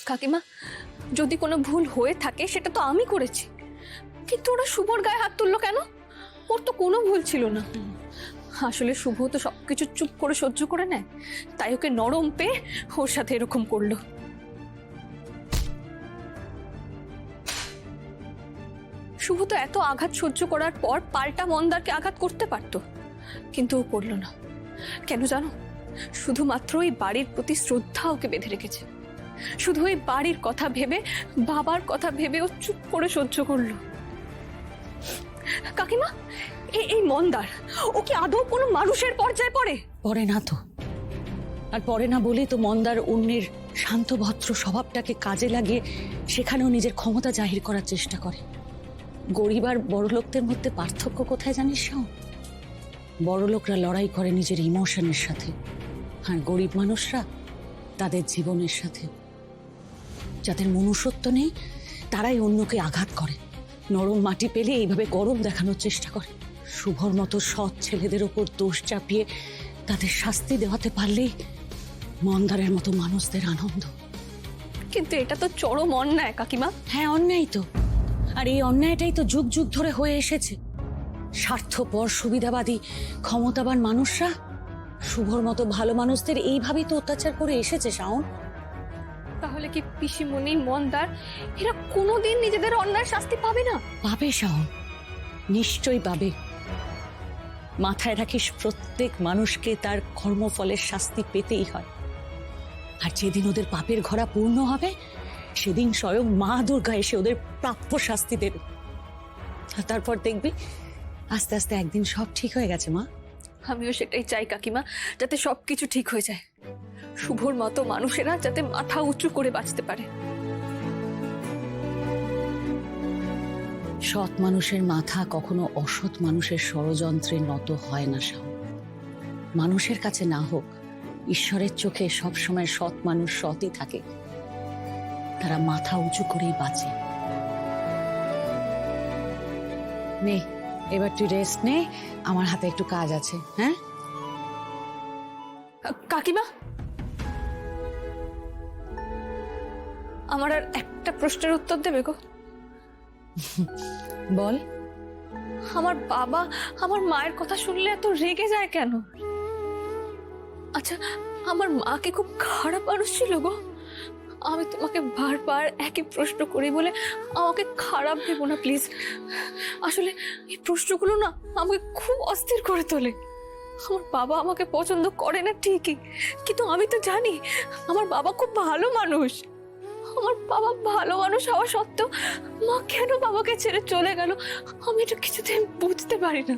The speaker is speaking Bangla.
কাকিমা, যদি কোনো ভুল হয়ে থাকে সেটা তো আমি করেছি, কিন্তু ওরা শুভর গায়ে হাত তুললো কেন? ওর তো কোনো ভুল ছিল না। আসলে শুভ তো সবকিছু চুপ করে সহ্য করে নেয়, তাই ওকে নরম পেয়ে ওর সাথে এরকম করলো। শুভ তো এত আঘাত সহ্য করার পর পাল্টা মন্দারকে আঘাত করতে পারতো, কিন্তু ও করলো না। কেন জানো? শুধুমাত্র এই বাড়ির প্রতি শ্রদ্ধা ওকে বেঁধে রেখেছে। শুধু এই বাড়ির কথা ভেবে, বাবার কথা ভেবে ও চুপ করে সহ্য করলো। কাকিমা, এই মন্দার ও কি আদৌ কোনো মানুষের পর্যায়ে পড়ে? পড়ে না তো, আর পড়ে না বলেই তো মন্দার অন্যের শান্ত ভদ্র স্বভাবটাকে কাজে লাগিয়ে সেখানেও নিজের ক্ষমতা জাহির করার চেষ্টা করে। গরিব আর বড়লোকদের মধ্যে পার্থক্য কোথায় জানিস? বড়লোকরা লড়াই করে নিজের ইমোশনের সাথে, আর গরিব মানুষরা তাদের জীবনের সাথে। যাদের মনুষ্যত্ব নেই তারাই অন্যকে আঘাত করে, নরম মাটি পেলে এইভাবে গরম দেখানোর চেষ্টা করে। শুভর মতো সৎ ছেলেদের ওপর দোষ চাপিয়ে তাদের শাস্তি দেওয়াতে পারলেই মন্দারের মতো মানুষদের আনন্দ। কিন্তু এটা তো চরম অন্যায় কাকিমা। হ্যাঁ, অন্যায় তো, আর এই অন্যায়টাই তো যুগ যুগ ধরে হয়ে এসেছে। স্বার্থপর সুবিধাবাদী ক্ষমতাবান মানুষরা শুভর মতো ভালো মানুষদের এইভাবেই তো অত্যাচার করে এসেছে। শাওন, তাহলে কি পিসিমণি, মন্দার এরা কোনোদিন নিজেদের অন্যায় শাস্তি পাবে না? পাবে শাওন, নিশ্চয়ই পাবে। মাথায় রাখিস, প্রত্যেক মানুষকে তার কর্মফলের শাস্তি পেতেই হয়। আর যেদিন ওদের পাপের ঘোড়া পূর্ণ হবে সেদিন স্বয়ং মা দুর্গা এসে ওদের প্রাপ্য শাস্তি দেবে। আর তারপর দেখবি আস্তে আস্তে একদিন সব ঠিক হয়ে গেছে। মা, আমিও সেটাই চাই কাকিমা, যাতে সবকিছু ঠিক হয়ে যায়। শুভর মতো মানুষেরা যাতে মাথা উঁচু করে বাঁচতে পারে। সৎ মানুষের মাথা কখনো অসৎ মানুষের ষড়যন্ত্রে নত হয় না। শাও, মানুষের কাছে না হোক, ঈশ্বরের চোখে সবসময় সৎ মানুষ সৎই থাকে। তারা মাথা উঁচু করেই বাঁচে। নে, এবার তুই রেস্ট নে, আমার হাতে একটু কাজ আছে। হ্যাঁ কাকিমা, আমার আর একটা প্রশ্নের উত্তর দেবে গো? বল। আমার বাবা আমার মায়ের কথা শুনলে এত রেগে যায় কেন? আচ্ছা, আমার মা কি খুব খারাপ মানুষ ছিল গো? আমি তোমাকে বারবার একই প্রশ্ন করি বলে আমাকে খারাপ ভেবো না প্লিজ। আসলে এই প্রশ্নগুলো না আমাকে খুব অস্থির করে তোলে। আমার বাবা আমাকে পছন্দ করে না ঠিকই, কিন্তু আমি তো জানি আমার বাবা খুব ভালো মানুষ। আমার বাবা ভালো মানুষ হওয়া সত্ত্বেও মা কেন বাবাকে ছেড়ে চলে গেল আমি এটা কিছুতেই বুঝতে পারি না।